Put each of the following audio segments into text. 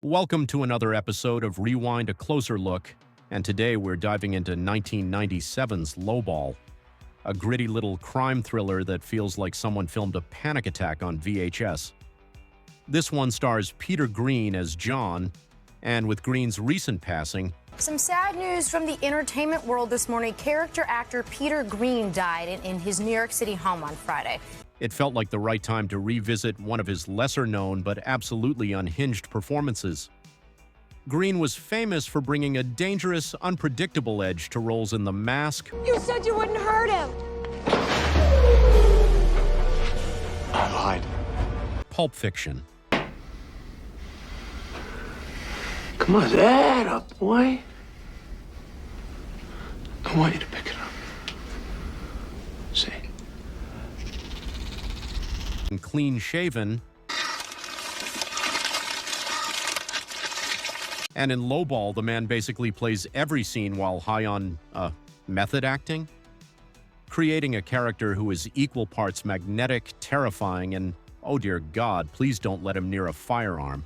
Welcome to another episode of Rewind a Closer Look, and today we're diving into 1997's Lowball, a gritty little crime thriller that feels like someone filmed a panic attack on VHS. This one stars Peter Greene as John, and with Greene's recent passing, some sad news from the entertainment world this morning. Character actor Peter Greene died in his New York City home on Friday. it felt like the right time to revisit one of his lesser-known but absolutely unhinged performances. Greene was famous for bringing a dangerous, unpredictable edge to roles in The Mask. You said you wouldn't hurt him! I lied. Pulp Fiction. Come on, that up, boy. I want you to pick it up. See? And Clean-Shaven. And in Lowball, the man basically plays every scene while high on, method acting, creating a character who is equal parts magnetic, terrifying, and, oh dear God, please don't let him near a firearm.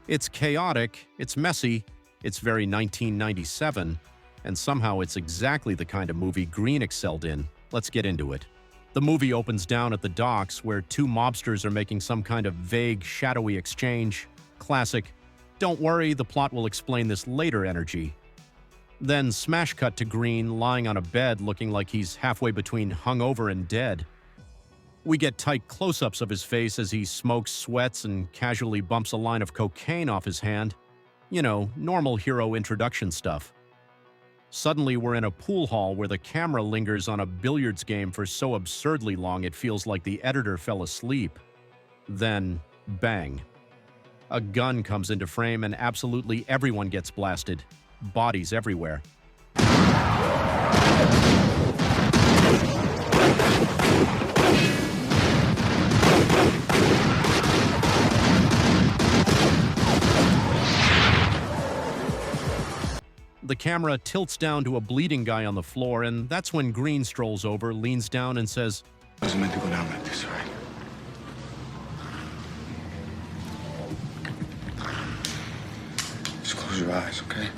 It's chaotic, it's messy, it's very 1997, and somehow it's exactly the kind of movie Greene excelled in. Let's get into it. The movie opens down at the docks where two mobsters are making some kind of vague, shadowy exchange. Classic, don't worry, the plot will explain this later energy. Then smash cut to Greene lying on a bed looking like he's halfway between hungover and dead. We get tight close-ups of his face as he smokes, sweats, and casually bumps a line of cocaine off his hand. You know, normal hero introduction stuff. Suddenly, we're in a pool hall where the camera lingers on a billiards game for so absurdly long it feels like the editor fell asleep. Then, bang. A gun comes into frame and absolutely everyone gets blasted. Bodies everywhere. The camera tilts down to a bleeding guy on the floor, and that's when Greene strolls over, leans down, and says, It wasn't meant to go down like this, right? Just close your eyes, okay?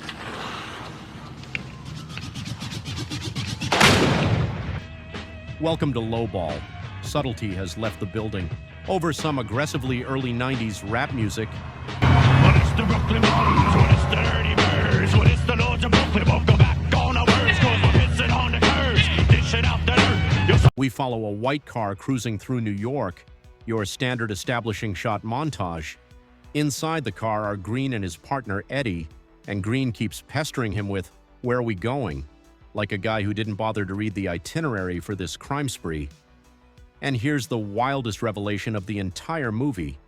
Welcome to Lowball. Subtlety has left the building. Over some aggressively early 90s rap music, When it's the Brooklyn Bonds, when it's the dirty birds, when it's the Lords of Brooklyn, won't go back on our words, cause we're pissing on the curves, dishing out the dirt. we follow a white car cruising through New York, your standard establishing shot montage. Inside the car are Greene and his partner Eddie, and Greene keeps pestering him with, "Where are we going?" like a guy who didn't bother to read the itinerary for this crime spree. And here's the wildest revelation of the entire movie.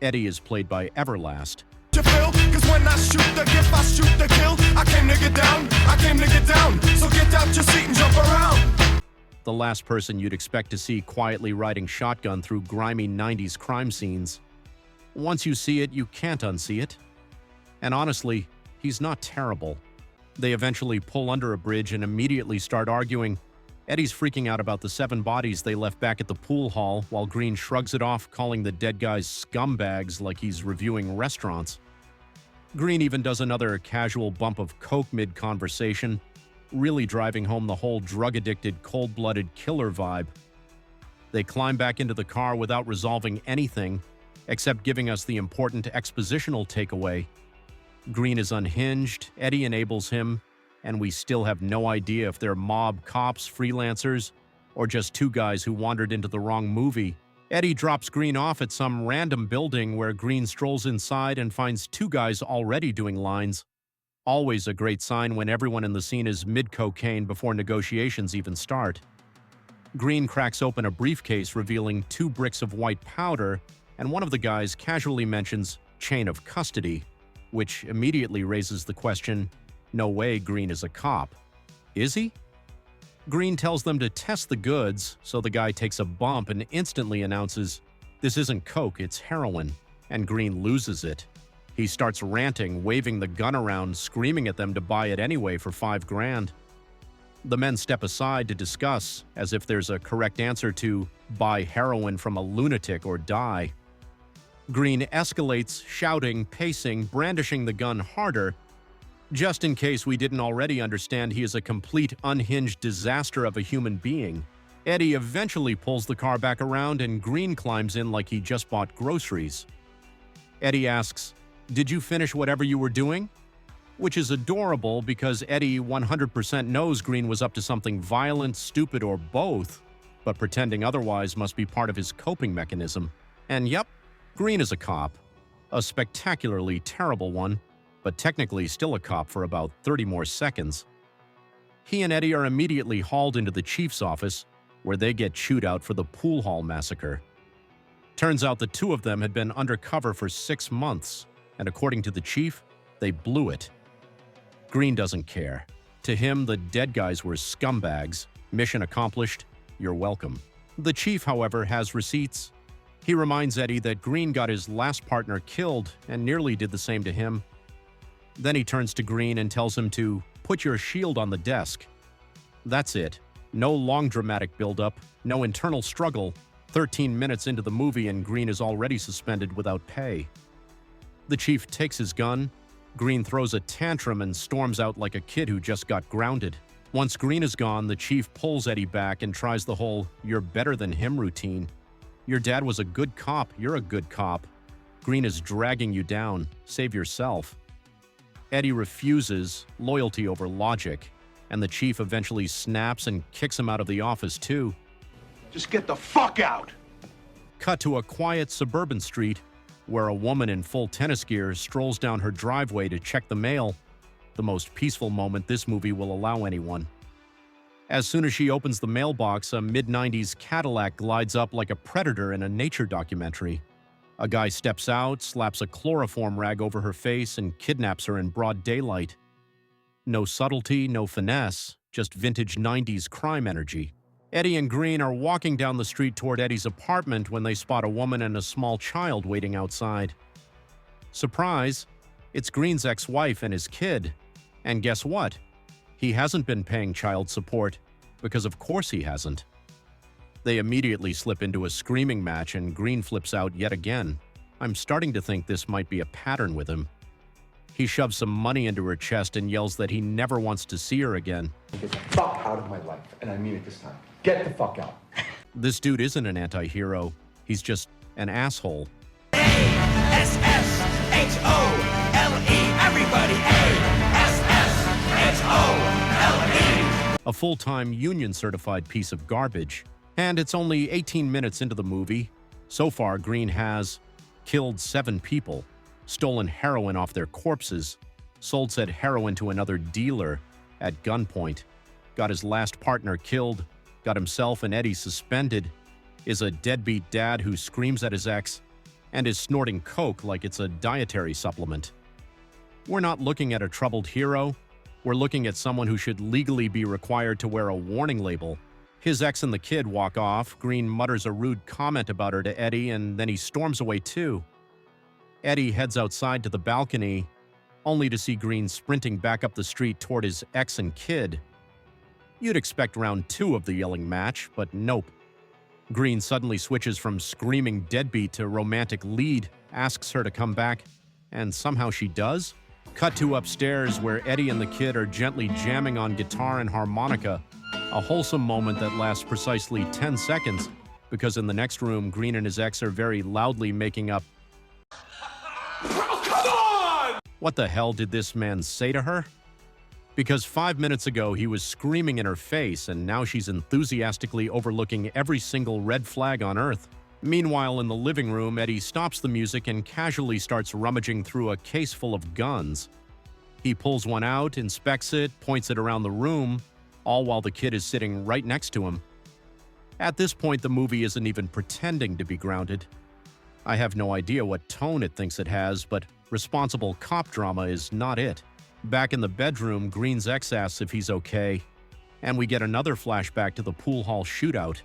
Eddie is played by Everlast. You feel? Cause when I shoot the gift, I shoot the kill. I came to get down, I came to get down. So get out your seat and jump around. The last person you'd expect to see quietly riding shotgun through grimy 90s crime scenes. Once you see it, you can't unsee it. And honestly, he's not terrible. They eventually pull under a bridge and immediately start arguing. Eddie's freaking out about the 7 bodies they left back at the pool hall, while Greene shrugs it off, calling the dead guys scumbags like he's reviewing restaurants. Greene even does another casual bump of coke mid-conversation, really driving home the whole drug-addicted, cold-blooded killer vibe. They climb back into the car without resolving anything, except giving us the important expositional takeaway. Greene is unhinged, Eddie enables him, and we still have no idea if they're mob cops, freelancers, or just two guys who wandered into the wrong movie. Eddie drops Greene off at some random building where Greene strolls inside and finds 2 guys already doing lines. Always a great sign when everyone in the scene is mid-cocaine before negotiations even start. Greene cracks open a briefcase revealing 2 bricks of white powder, and one of the guys casually mentions chain of custody, which immediately raises the question, no way Greene is a cop. Is he? Greene tells them to test the goods, so the guy takes a bump and instantly announces, "This isn't coke, it's heroin," and Greene loses it. He starts ranting, waving the gun around, screaming at them to buy it anyway for $5 grand. The men step aside to discuss, as if there's a correct answer to buy heroin from a lunatic or die. Greene escalates, shouting, pacing, brandishing the gun harder. Just in case we didn't already understand, he is a complete unhinged disaster of a human being. Eddie eventually pulls the car back around and Greene climbs in like he just bought groceries. Eddie asks, "Did you finish whatever you were doing?" Which is adorable because Eddie 100% knows Greene was up to something violent, stupid, or both, but pretending otherwise must be part of his coping mechanism. And yep, Greene is a cop. A spectacularly terrible one, but technically still a cop for about 30 more seconds. He and Eddie are immediately hauled into the chief's office, where they get chewed out for the pool hall massacre. Turns out the two of them had been undercover for 6 months, and according to the chief, they blew it. Greene doesn't care. To him, the dead guys were scumbags. Mission accomplished, you're welcome. The chief, however, has receipts. He reminds Eddie that Greene got his last partner killed and nearly did the same to him. Then he turns to Greene and tells him to put your shield on the desk. That's it. No long dramatic buildup, no internal struggle. 13 minutes into the movie and Greene is already suspended without pay. The chief takes his gun. Greene throws a tantrum and storms out like a kid who just got grounded. Once Greene is gone, the chief pulls Eddie back and tries the whole "you're better than him" routine. Your dad was a good cop, you're a good cop. Greene is dragging you down, save yourself. Eddie refuses, loyalty over logic, and the chief eventually snaps and kicks him out of the office too. Just get the fuck out! Cut to a quiet suburban street where a woman in full tennis gear strolls down her driveway to check the mail, the most peaceful moment this movie will allow anyone. As soon as she opens the mailbox, a mid-90s Cadillac glides up like a predator in a nature documentary. A guy steps out, slaps a chloroform rag over her face, and kidnaps her in broad daylight. No subtlety, no finesse, just vintage 90s crime energy. Eddie and Greene are walking down the street toward Eddie's apartment when they spot a woman and a small child waiting outside. Surprise, it's Greene's ex-wife and his kid. And guess what? He hasn't been paying child support, because of course he hasn't. They immediately slip into a screaming match and Greene flips out yet again. I'm starting to think this might be a pattern with him. He shoves some money into her chest and yells that he never wants to see her again. Get the fuck out of my life, and I mean it this time. Get the fuck out. This dude isn't an anti-hero. He's just an asshole. A-S-S-H-O-L-E, everybody, A-S-S-H-O-L-E. A full-time union-certified piece of garbage. And it's only 18 minutes into the movie. So far, Greene has killed 7 people, stolen heroin off their corpses, sold said heroin to another dealer at gunpoint, got his last partner killed, got himself and Eddie suspended, is a deadbeat dad who screams at his ex, and is snorting coke like it's a dietary supplement. We're not looking at a troubled hero. We're looking at someone who should legally be required to wear a warning label. His ex and the kid walk off. Greene mutters a rude comment about her to Eddie, and then he storms away too. Eddie heads outside to the balcony, only to see Greene sprinting back up the street toward his ex and kid. You'd expect round 2 of the yelling match, but nope. Greene suddenly switches from screaming deadbeat to romantic lead, asks her to come back, and somehow she does. Cut to upstairs where Eddie and the kid are gently jamming on guitar and harmonica, a wholesome moment that lasts precisely 10 seconds, because in the next room, Greene and his ex are very loudly making up. Oh, come on! What the hell did this man say to her? Because 5 minutes ago he was screaming in her face, and now she's enthusiastically overlooking every single red flag on Earth. Meanwhile, in the living room, Eddie stops the music and casually starts rummaging through a case full of guns. He pulls one out, inspects it, points it around the room, all while the kid is sitting right next to him. At this point, the movie isn't even pretending to be grounded. I have no idea what tone it thinks it has, but responsible cop drama is not it. Back in the bedroom, Greene's ex asks if he's okay, and we get another flashback to the pool hall shootout.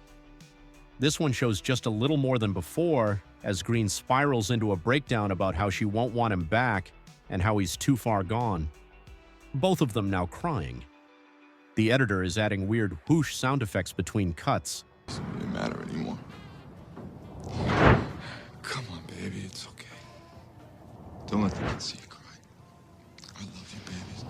This one shows just a little more than before, as Greene spirals into a breakdown about how she won't want him back and how he's too far gone. Both of them now crying. The editor is adding weird whoosh sound effects between cuts. Doesn't really matter anymore. Come on, baby, it's okay. Don't let the kids see you cry. I love you, babies.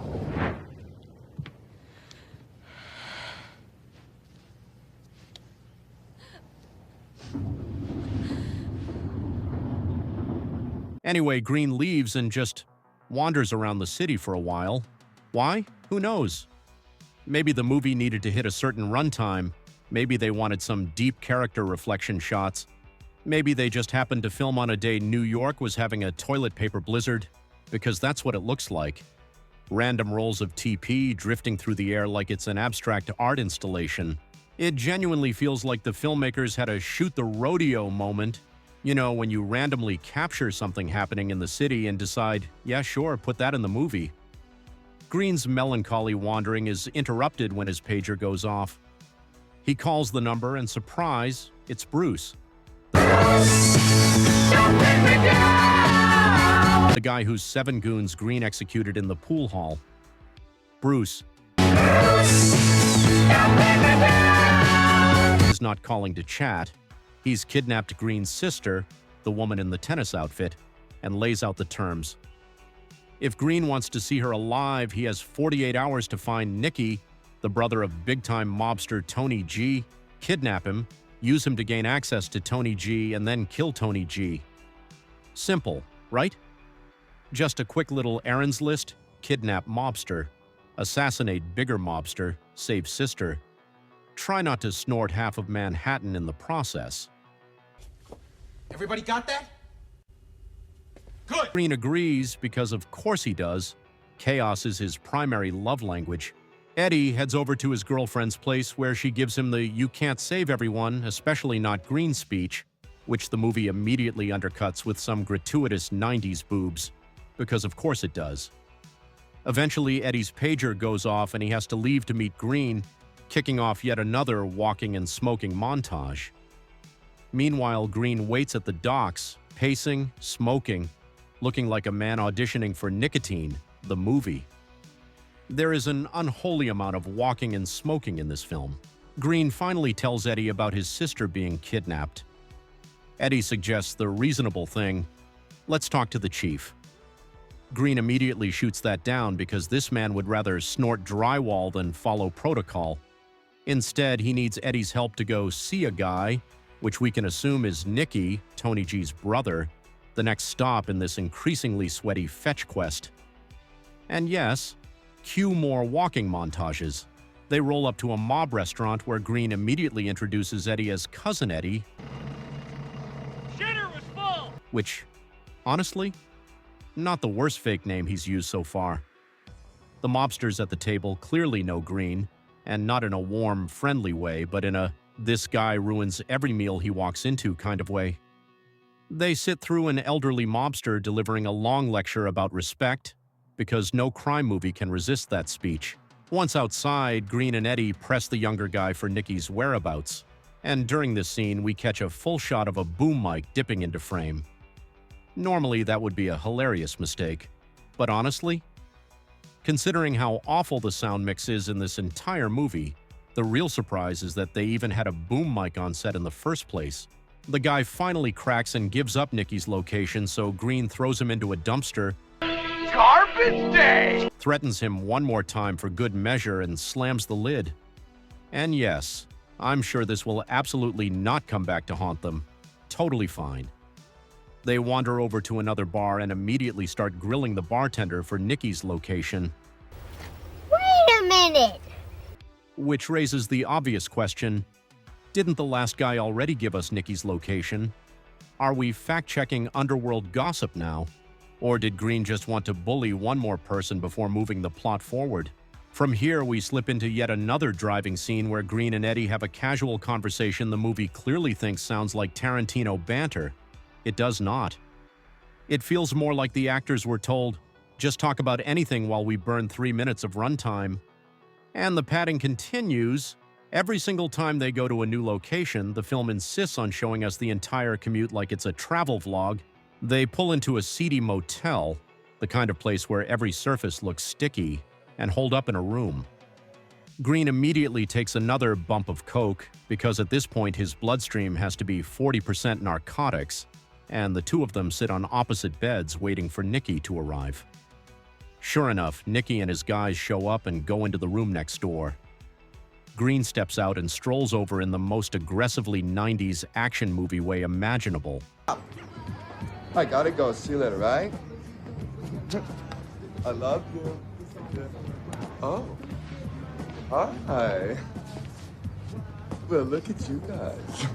Anyway, Greene leaves and just wanders around the city for a while. Why? Who knows? Maybe the movie needed to hit a certain runtime. Maybe they wanted some deep character reflection shots. Maybe they just happened to film on a day New York was having a toilet paper blizzard, because that's what it looks like. Random rolls of TP drifting through the air like it's an abstract art installation. It genuinely feels like the filmmakers had a shoot the rodeo moment. You know, when you randomly capture something happening in the city and decide, yeah, sure, put that in the movie. Greene's melancholy wandering is interrupted when his pager goes off. He calls the number and, surprise, it's Bruce. The guy whose 7 goons Greene executed in the pool hall. Bruce is not calling to chat. He's kidnapped Greene's sister, the woman in the tennis outfit, and lays out the terms. If Greene wants to see her alive, he has 48 hours to find Nicky, the brother of big-time mobster Tony G, kidnap him, use him to gain access to Tony G, and then kill Tony G. Simple, right? Just a quick little errands list: kidnap mobster, assassinate bigger mobster, save sister. Try not to snort half of Manhattan in the process. Everybody got that? Good. Greene agrees because of course he does. Chaos is his primary love language. Eddie heads over to his girlfriend's place where she gives him the "you can't save everyone, especially not Greene" speech, which the movie immediately undercuts with some gratuitous 90s boobs, because of course it does. Eventually, Eddie's pager goes off and he has to leave to meet Greene, kicking off yet another walking and smoking montage. Meanwhile, Greene waits at the docks, pacing, smoking, looking like a man auditioning for Nicotine, the movie. There is an unholy amount of walking and smoking in this film. Greene finally tells Eddie about his sister being kidnapped. Eddie suggests the reasonable thing: let's talk to the chief. Greene immediately shoots that down because this man would rather snort drywall than follow protocol. Instead, he needs Eddie's help to go see a guy, which we can assume is Nicky, Tony G's brother, the next stop in this increasingly sweaty fetch quest. And yes, cue more walking montages. They roll up to a mob restaurant where Greene immediately introduces Eddie as Cousin Eddie, Shitter was full! which, honestly, not the worst fake name he's used so far. The mobsters at the table clearly know Greene, and not in a warm, friendly way, but in a "this guy ruins every meal he walks into" kind of way. They sit through an elderly mobster delivering a long lecture about respect, because no crime movie can resist that speech. Once outside, Greene and Eddie press the younger guy for Nicky's whereabouts, and during this scene we catch a full shot of a boom mic dipping into frame. Normally that would be a hilarious mistake, but honestly, considering how awful the sound mix is in this entire movie, the real surprise is that they even had a boom mic on set in the first place. The guy finally cracks and gives up Nicky's location, so Greene throws him into a dumpster, Garbage day! threatens him one more time for good measure, and slams the lid. And yes, I'm sure this will absolutely not come back to haunt them. Totally fine. They wander over to another bar and immediately start grilling the bartender for Nicky's location. Wait a minute! Which raises the obvious question: didn't the last guy already give us Nicky's location? Are we fact-checking underworld gossip now? Or did Greene just want to bully one more person before moving the plot forward? From here, we slip into yet another driving scene where Greene and Eddie have a casual conversation the movie clearly thinks sounds like Tarantino banter. It does not. It feels more like the actors were told, just talk about anything while we burn 3 minutes of runtime. And the padding continues. Every single time they go to a new location, the film insists on showing us the entire commute like it's a travel vlog. They pull into a seedy motel, the kind of place where every surface looks sticky, and hold up in a room. Greene immediately takes another bump of coke, because at this point his bloodstream has to be 40% narcotics. and the two of them sit on opposite beds waiting for Nicky to arrive. Sure enough, Nicky and his guys show up and go into the room next door. Greene steps out and strolls over in the most aggressively 90s action movie way imaginable. I gotta go. See you later, right? I love you. Oh. Hi. Well, look at you guys.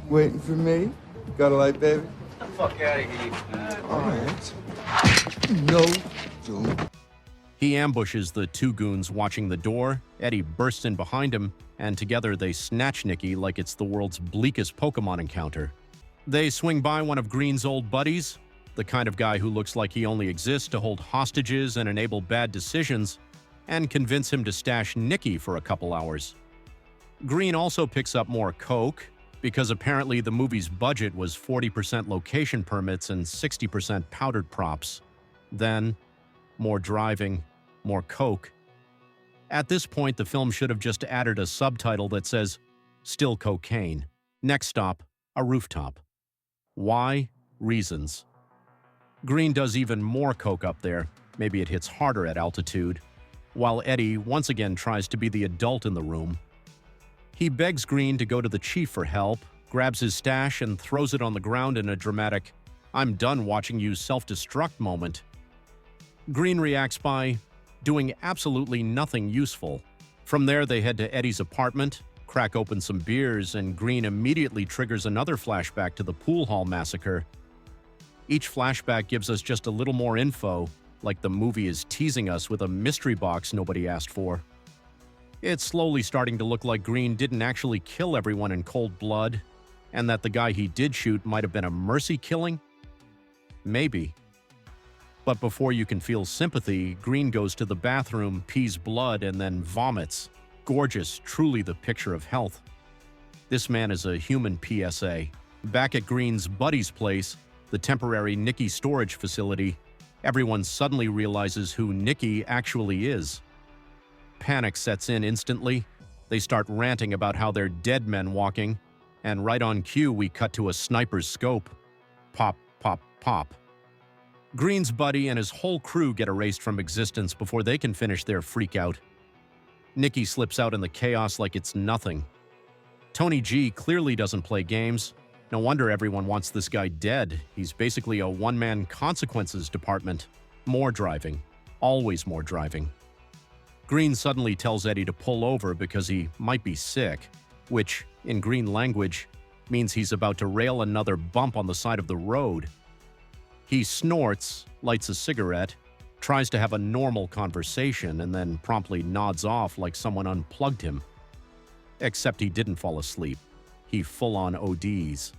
Waiting for me? Got a light, baby? Get the fuck out of here. All right. No, don't. He ambushes the two goons watching the door, Eddie bursts in behind him, and together they snatch Nicky like it's the world's bleakest Pokemon encounter. They swing by one of Greene's old buddies, the kind of guy who looks like he only exists to hold hostages and enable bad decisions, and convince him to stash Nicky for a couple hours. Greene also picks up more coke, because apparently the movie's budget was 40% location permits and 60% powdered props. Then, more driving, more coke. At this point, the film should have just added a subtitle that says, "Still cocaine. Next stop, a rooftop." Why? Reasons. Greene does even more coke up there. Maybe it hits harder at altitude. While Eddie once again tries to be the adult in the room. He begs Greene to go to the chief for help, grabs his stash and throws it on the ground in a dramatic, "I'm done watching you self-destruct" moment. Greene reacts by doing absolutely nothing useful. From there, they head to Eddie's apartment, crack open some beers, and Greene immediately triggers another flashback to the pool hall massacre. Each flashback gives us just a little more info, like the movie is teasing us with a mystery box nobody asked for. It's slowly starting to look like Greene didn't actually kill everyone in cold blood, and that the guy he did shoot might have been a mercy killing? Maybe. But before you can feel sympathy, Greene goes to the bathroom, pees blood, and then vomits. Gorgeous, truly the picture of health. This man is a human PSA. Back at Greene's buddy's place, the temporary Nicky storage facility, everyone suddenly realizes who Nicky actually is. Panic sets in instantly. They start ranting about how they're dead men walking, and right on cue we cut to a sniper's scope. Pop, pop, pop. Greene's buddy and his whole crew get erased from existence before they can finish their freak out. Nicky slips out in the chaos like it's nothing. Tony G clearly doesn't play games. No wonder everyone wants this guy dead. He's basically a one-man consequences department. More driving. Always more driving. Greene suddenly tells Eddie to pull over because he might be sick, which, in Greene language, means he's about to rail another bump on the side of the road. He snorts, lights a cigarette, tries to have a normal conversation, and then promptly nods off like someone unplugged him. Except he didn't fall asleep. He full-on ODs.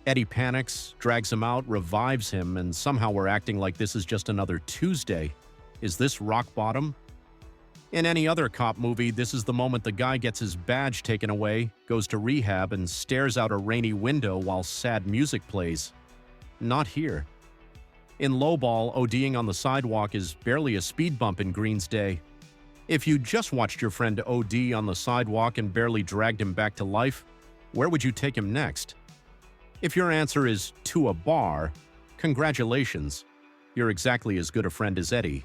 Eddie panics, drags him out, revives him, and somehow we're acting like this is just another Tuesday. Is this rock bottom? In any other cop movie, this is the moment the guy gets his badge taken away, goes to rehab, and stares out a rainy window while sad music plays. Not here. In Lowball, ODing on the sidewalk is barely a speed bump in Greene's day. If you just watched your friend OD on the sidewalk and barely dragged him back to life, where would you take him next? If your answer is to a bar, congratulations. You're exactly as good a friend as Eddie.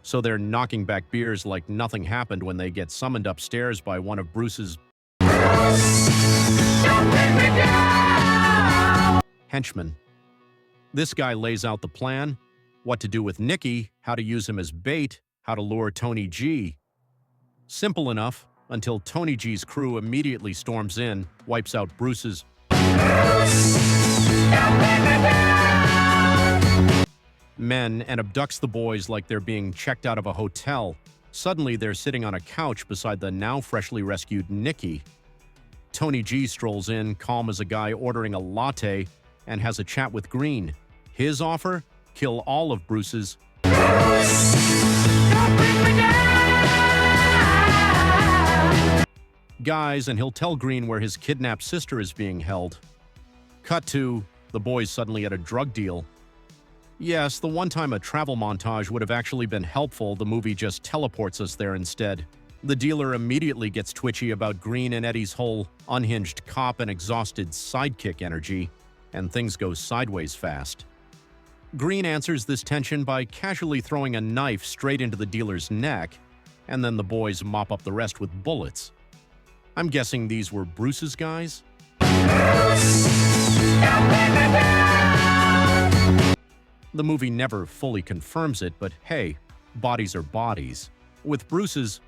So they're knocking back beers like nothing happened when they get summoned upstairs by one of Bruce's henchmen. This guy lays out the plan, what to do with Nicky, how to use him as bait, how to lure Tony G. Simple enough, until Tony G's crew immediately storms in, wipes out Bruce's men and abducts the boys like they're being checked out of a hotel. Suddenly, they're sitting on a couch beside the now freshly rescued Nicky. Tony G strolls in, calm as a guy ordering a latte, and has a chat with Greene. His offer? Kill all of Bruce's guys, and he'll tell Greene where his kidnapped sister is being held. Cut to the boys suddenly at a drug deal. Yes, the one time a travel montage would have actually been helpful, the movie just teleports us there instead. The dealer immediately gets twitchy about Greene and Eddie's whole unhinged cop and exhausted sidekick energy, and things go sideways fast. Greene answers this tension by casually throwing a knife straight into the dealer's neck, and then the boys mop up the rest with bullets. I'm guessing these were Bruce's guys? The movie never fully confirms it, but hey, bodies are bodies. With Bruce's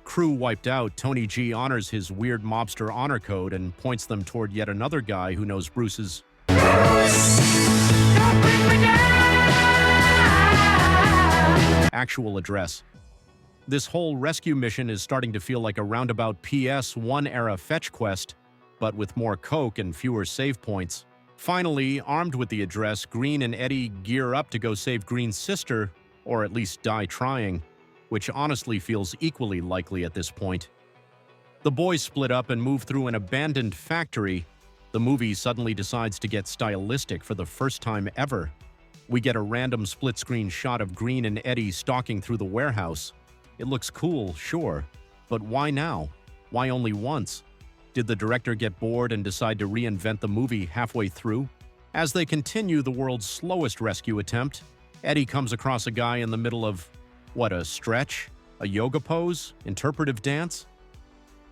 crew wiped out, Tony G honors his weird mobster honor code and points them toward yet another guy who knows Bruce's actual address. This whole rescue mission is starting to feel like a roundabout PS1 era fetch quest, but with more coke and fewer save points. Finally, armed with the address, Greene and Eddie gear up to go save Greene's sister, or at least die trying, which honestly feels equally likely at this point. The boys split up and move through an abandoned factory. The movie suddenly decides to get stylistic for the first time ever. We get a random split-screen shot of Greene and Eddie stalking through the warehouse. It looks cool, sure, but why now? Why only once? Did the director get bored and decide to reinvent the movie halfway through? As they continue the world's slowest rescue attempt, Eddie comes across a guy in the middle of, what, a stretch? A yoga pose? Interpretive dance?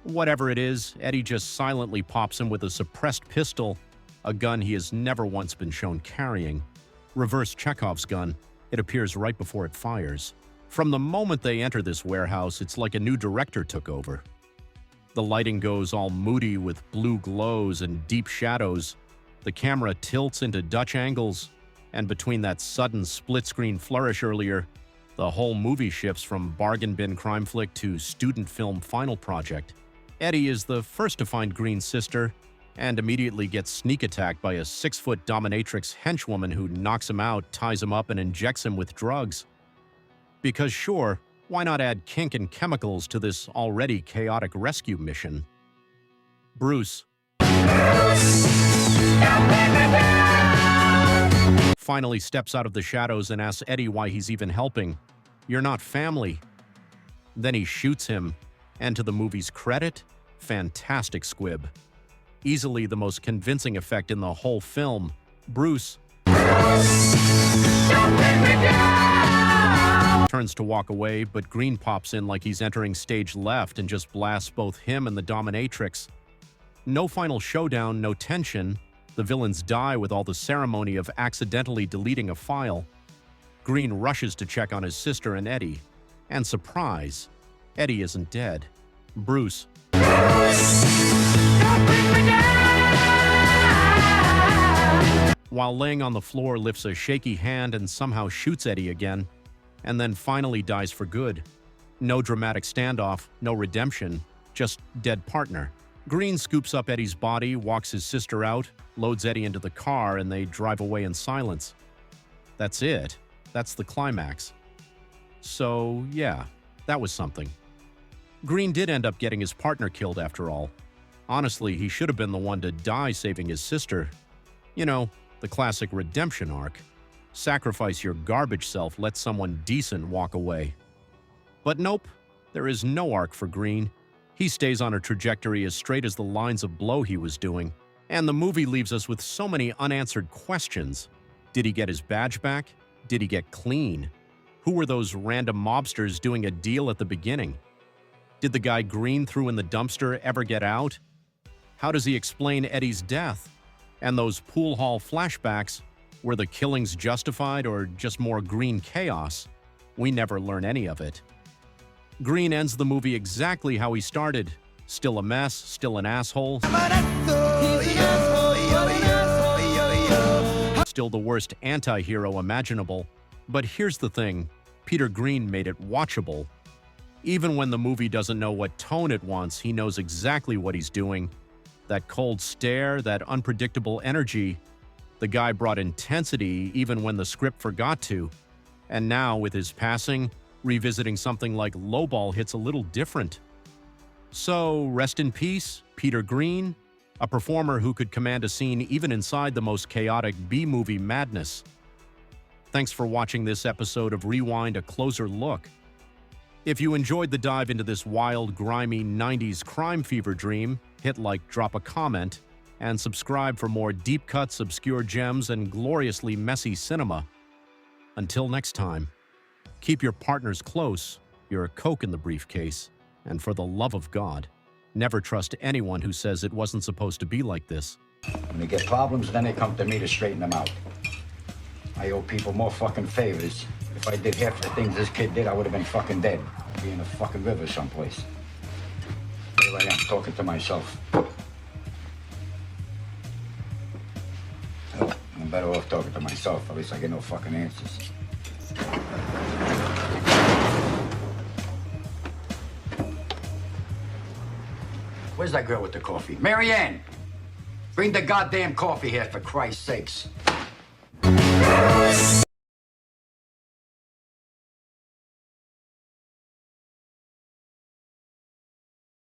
Whatever it is, Eddie just silently pops him with a suppressed pistol, a gun he has never once been shown carrying. Reverse Chekhov's gun. It appears right before it fires. From the moment they enter this warehouse, it's like a new director took over. The lighting goes all moody with blue glows and deep shadows. The camera tilts into Dutch angles, and between that sudden split-screen flourish earlier, the whole movie shifts from bargain bin crime flick to student film final project. Eddie is the first to find Greene's sister, and immediately gets sneak attacked by a 6-foot dominatrix henchwoman who knocks him out, ties him up, and injects him with drugs. Because sure, why not add kink and chemicals to this already chaotic rescue mission? Bruce finally steps out of the shadows and asks Eddie why he's even helping. "You're not family." Then he shoots him, and to the movie's credit, fantastic squib. Easily the most convincing effect in the whole film, Bruce turns to walk away, but Greene pops in like he's entering stage left and just blasts both him and the dominatrix. No final showdown, no tension. The villains die with all the ceremony of accidentally deleting a file. Greene rushes to check on his sister and Eddie. And surprise, Eddie isn't dead. Bruce while laying on the floor lifts a shaky hand and somehow shoots Eddie again, and then finally dies for good. No dramatic standoff, no redemption, just dead partner. Greene scoops up Eddie's body, walks his sister out, loads Eddie into the car, and they drive away in silence. That's it. That's the climax. So, yeah, that was something. Greene did end up getting his partner killed after all. Honestly, he should have been the one to die saving his sister. You know, the classic redemption arc. Sacrifice your garbage self, let someone decent walk away. But nope, there is no arc for Greene. He stays on a trajectory as straight as the lines of blow he was doing. And the movie leaves us with so many unanswered questions. Did he get his badge back? Did he get clean? Who were those random mobsters doing a deal at the beginning? Did the guy Greene threw in the dumpster ever get out? How does he explain Eddie's death? And those pool hall flashbacks, were the killings justified or just more Greene chaos? We never learn any of it. Greene ends the movie exactly how he started. Still a mess, still an asshole. Still the worst anti-hero imaginable. But here's the thing, Peter Greene made it watchable. Even when the movie doesn't know what tone it wants, he knows exactly what he's doing. That cold stare, that unpredictable energy. The guy brought intensity even when the script forgot to. And now, with his passing, revisiting something like Lowball hits a little different. So, rest in peace, Peter Greene, a performer who could command a scene even inside the most chaotic B-movie madness. Thanks for watching this episode of Rewind: A Closer Look. If you enjoyed the dive into this wild, grimy 90s crime fever dream, hit like, drop a comment, and subscribe for more deep cuts, obscure gems, and gloriously messy cinema. Until next time, keep your partners close, your Coke in the briefcase, and for the love of God, never trust anyone who says it wasn't supposed to be like this. When they get problems, then they come to me to straighten them out. I owe people more fucking favors. If I did half the things this kid did, I would have been fucking dead. I'd be in a fucking river someplace. Here I am, talking to myself. Hell, I'm better off talking to myself. At least I get no fucking answers. Where's that girl with the coffee? Mary Ann! Bring the goddamn coffee here, for Christ's sakes.